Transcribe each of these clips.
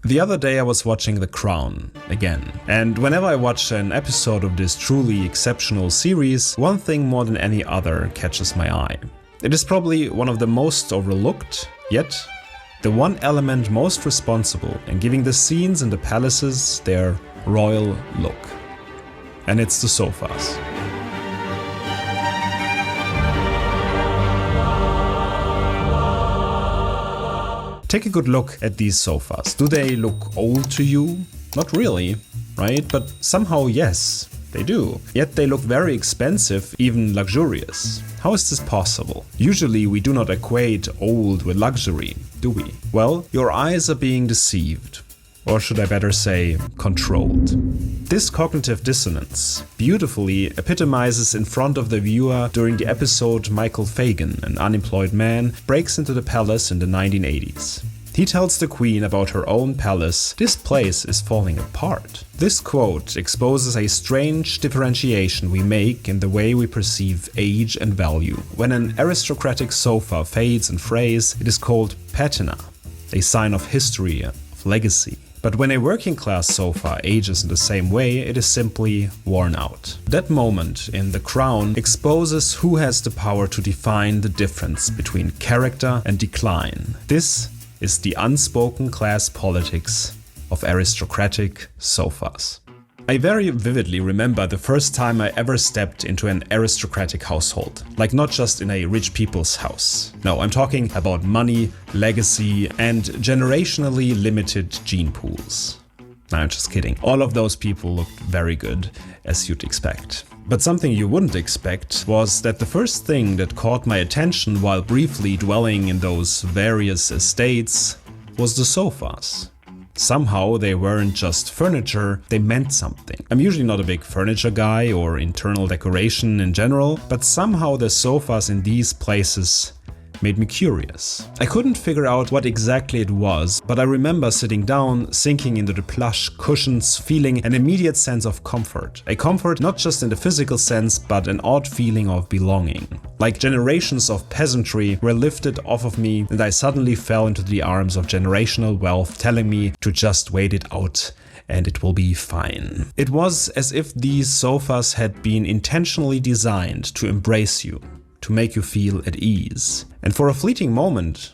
The other day I was watching The Crown again, and whenever I watch an episode of this truly exceptional series, one thing more than any other catches my eye. It is probably one of the most overlooked, yet the one element most responsible in giving the scenes in the palaces their royal look. And it's the sofas. Take a good look at these sofas. Do they look old to you? Not really, right? But somehow yes, they do. Yet they look very expensive, even luxurious. How is this possible? Usually we do not equate old with luxury, do we? Well, your eyes are being deceived. Or should I better say, controlled. This cognitive dissonance beautifully epitomizes in front of the viewer during the episode Michael Fagan, an unemployed man, breaks into the palace in the 1980s. He tells the queen about her own palace, "This place is falling apart." This quote exposes a strange differentiation we make in the way we perceive age and value. When an aristocratic sofa fades and frays, it is called patina, a sign of history, of legacy. But when a working class sofa ages in the same way, it is simply worn out. That moment in The Crown exposes who has the power to define the difference between character and decline. This is the unspoken class politics of aristocratic sofas. I very vividly remember the first time I ever stepped into an aristocratic household. Like not just in a rich people's house. No, I'm talking about money, legacy, and generationally limited gene pools. No, I'm just kidding. All of those people looked very good, as you'd expect. But something you wouldn't expect was that the first thing that caught my attention while briefly dwelling in those various estates was the sofas. Somehow they weren't just furniture, they meant something. I'm usually not a big furniture guy or internal decoration in general, but somehow the sofas in these places made me curious. I couldn't figure out what exactly it was, but I remember sitting down, sinking into the plush cushions, feeling an immediate sense of comfort. A comfort not just in the physical sense, but an odd feeling of belonging. Like generations of peasantry were lifted off of me, and I suddenly fell into the arms of generational wealth, telling me to just wait it out and it will be fine. It was as if these sofas had been intentionally designed to embrace you, to make you feel at ease. And for a fleeting moment,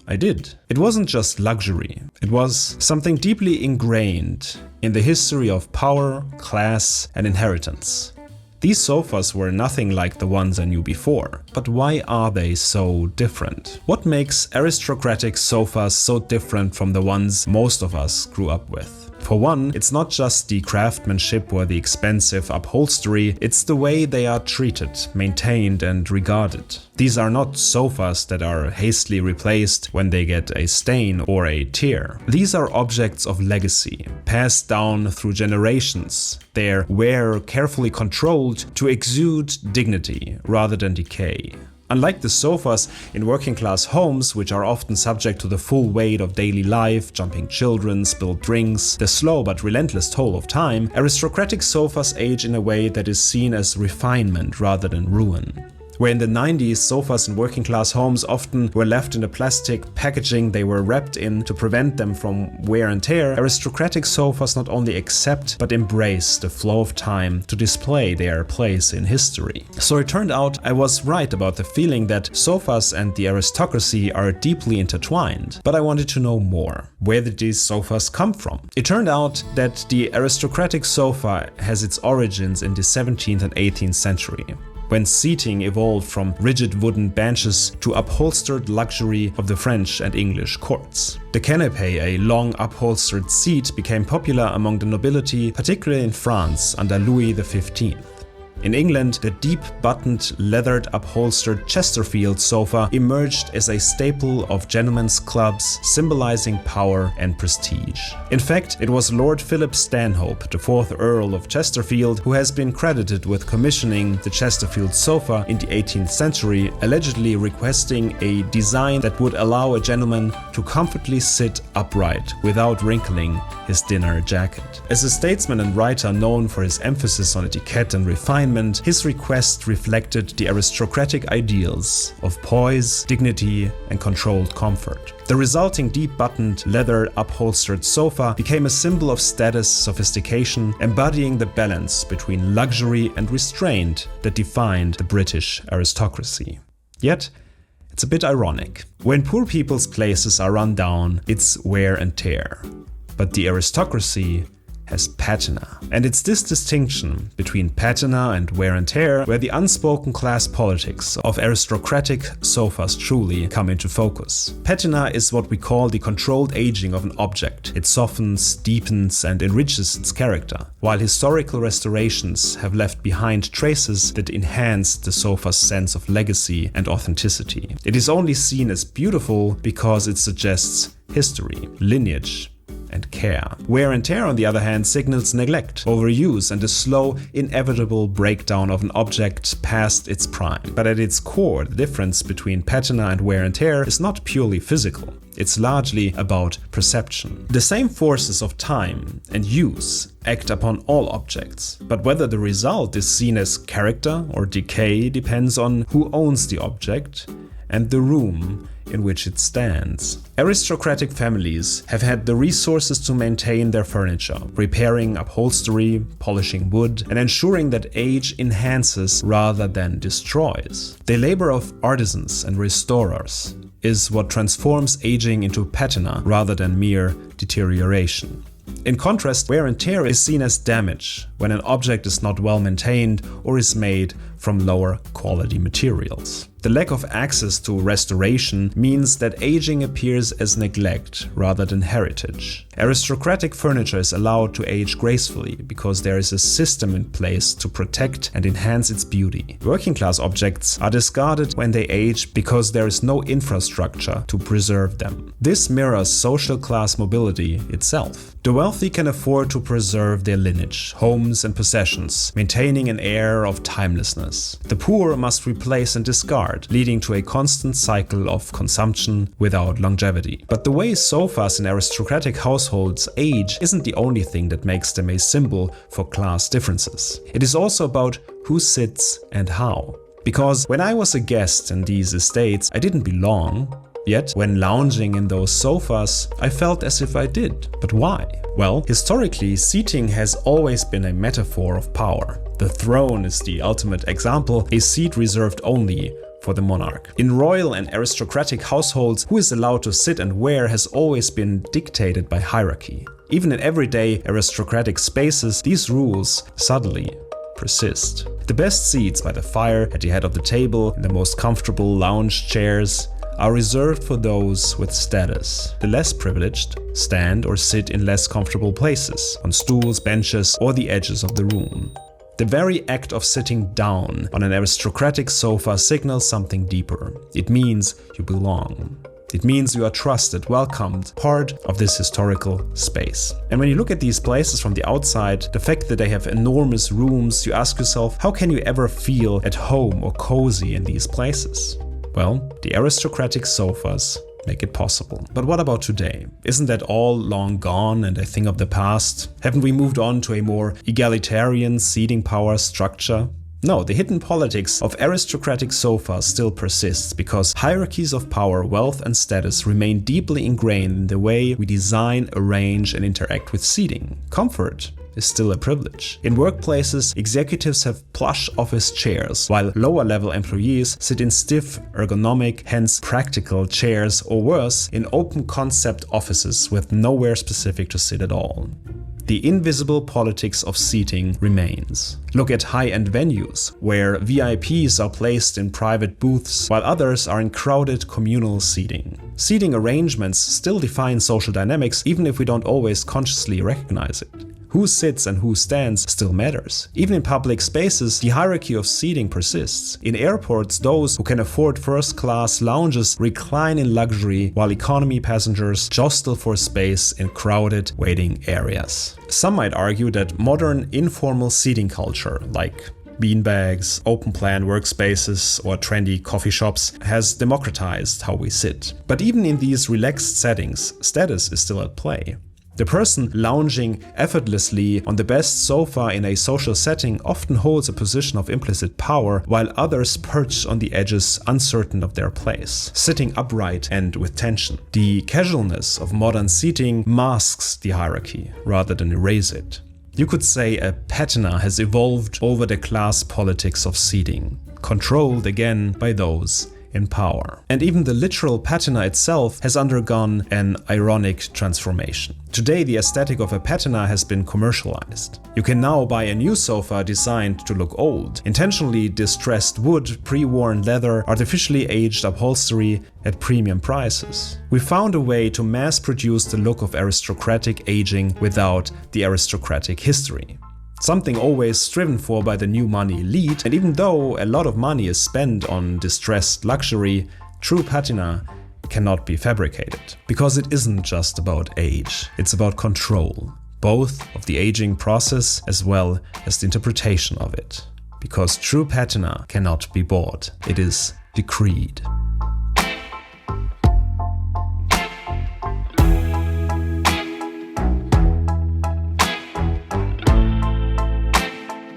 I did. It wasn't just luxury. It was something deeply ingrained in the history of power, class, and inheritance. These sofas were nothing like the ones I knew before. But why are they so different? What makes aristocratic sofas so different from the ones most of us grew up with? For one, it's not just the craftsmanship or the expensive upholstery, it's the way they are treated, maintained, and regarded. These are not sofas that are hastily replaced when they get a stain or a tear. These are objects of legacy, passed down through generations, their wear carefully controlled to exude dignity rather than decay. Unlike the sofas in working class homes, which are often subject to the full weight of daily life, jumping children, spilled drinks, the slow but relentless toll of time, aristocratic sofas age in a way that is seen as refinement rather than ruin. Where in the 90s, sofas in working class homes often were left in the plastic packaging they were wrapped in to prevent them from wear and tear, aristocratic sofas not only accept but embrace the flow of time to display their place in history. So it turned out I was right about the feeling that sofas and the aristocracy are deeply intertwined, but I wanted to know more. Where did these sofas come from? It turned out that the aristocratic sofa has its origins in the 17th and 18th century, when seating evolved from rigid wooden benches to upholstered luxury of the French and English courts. The canapé, a long upholstered seat, became popular among the nobility, particularly in France under Louis XV. In England, the deep-buttoned, leathered upholstered Chesterfield sofa emerged as a staple of gentlemen's clubs, symbolizing power and prestige. In fact, it was Lord Philip Stanhope, the 4th Earl of Chesterfield, who has been credited with commissioning the Chesterfield sofa in the 18th century, allegedly requesting a design that would allow a gentleman to comfortably sit upright without wrinkling his dinner jacket. As a statesman and writer known for his emphasis on etiquette and refinement, confinement, his request reflected the aristocratic ideals of poise, dignity, and controlled comfort. The resulting deep-buttoned, leather-upholstered sofa became a symbol of status, sophistication, embodying the balance between luxury and restraint that defined the British aristocracy. Yet, it's a bit ironic. When poor people's places are run down, it's wear and tear. But the aristocracy has patina. And it's this distinction between patina and wear and tear where the unspoken class politics of aristocratic sofas truly come into focus. Patina is what we call the controlled aging of an object. It softens, deepens, and enriches its character, while historical restorations have left behind traces that enhance the sofa's sense of legacy and authenticity. It is only seen as beautiful because it suggests history, lineage, and care. Wear and tear, on the other hand, signals neglect, overuse, and a slow, inevitable breakdown of an object past its prime. But at its core, the difference between patina and wear and tear is not purely physical. It's largely about perception. The same forces of time and use act upon all objects, but whether the result is seen as character or decay depends on who owns the object and the room in which it stands. Aristocratic families have had the resources to maintain their furniture, repairing upholstery, polishing wood, and ensuring that age enhances rather than destroys. The labor of artisans and restorers is what transforms aging into patina rather than mere deterioration. In contrast, wear and tear is seen as damage when an object is not well maintained or is made from lower quality materials. The lack of access to restoration means that aging appears as neglect rather than heritage. Aristocratic furniture is allowed to age gracefully because there is a system in place to protect and enhance its beauty. Working class objects are discarded when they age because there is no infrastructure to preserve them. This mirrors social class mobility itself. The wealthy can afford to preserve their lineage, homes and possessions, maintaining an air of timelessness. The poor must replace and discard, leading to a constant cycle of consumption without longevity. But the way sofas in aristocratic households age isn't the only thing that makes them a symbol for class differences. It is also about who sits and how. Because when I was a guest in these estates, I didn't belong. Yet, when lounging in those sofas, I felt as if I did. But why? Well, historically, seating has always been a metaphor of power. The throne is the ultimate example, a seat reserved only for the monarch. In royal and aristocratic households, who is allowed to sit and where has always been dictated by hierarchy. Even in everyday aristocratic spaces, these rules subtly persist. The best seats by the fire, at the head of the table, in the most comfortable lounge chairs, are reserved for those with status. The less privileged stand or sit in less comfortable places, on stools, benches, or the edges of the room. The very act of sitting down on an aristocratic sofa signals something deeper. It means you belong. It means you are trusted, welcomed, part of this historical space. And when you look at these places from the outside, the fact that they have enormous rooms, you ask yourself, how can you ever feel at home or cozy in these places? Well, the aristocratic sofas make it possible. But what about today? Isn't that all long gone and a thing of the past? Haven't we moved on to a more egalitarian seating power structure? No, the hidden politics of aristocratic sofas still persists because hierarchies of power, wealth and status remain deeply ingrained in the way we design, arrange and interact with seating. Comfort is still a privilege. In workplaces, executives have plush office chairs, while lower-level employees sit in stiff, ergonomic, hence practical chairs, or worse, in open-concept offices with nowhere specific to sit at all. The invisible politics of seating remains. Look at high-end venues, where VIPs are placed in private booths, while others are in crowded communal seating. Seating arrangements still define social dynamics, even if we don't always consciously recognize it. Who sits and who stands still matters. Even in public spaces, the hierarchy of seating persists. In airports, those who can afford first-class lounges recline in luxury, while economy passengers jostle for space in crowded waiting areas. Some might argue that modern informal seating culture, like beanbags, open-plan workspaces, or trendy coffee shops, has democratized how we sit. But even in these relaxed settings, status is still at play. The person lounging effortlessly on the best sofa in a social setting often holds a position of implicit power, while others perch on the edges uncertain of their place, sitting upright and with tension. The casualness of modern seating masks the hierarchy rather than erase it. You could say a patina has evolved over the class politics of seating, controlled again by those in power. And even the literal patina itself has undergone an ironic transformation. Today, the aesthetic of a patina has been commercialized. You can now buy a new sofa designed to look old, intentionally distressed wood, pre-worn leather, artificially aged upholstery at premium prices. We found a way to mass-produce the look of aristocratic aging without the aristocratic history. Something always striven for by the new money elite, and even though a lot of money is spent on distressed luxury, true patina cannot be fabricated. Because it isn't just about age, it's about control, both of the aging process as well as the interpretation of it. Because true patina cannot be bought, it is decreed.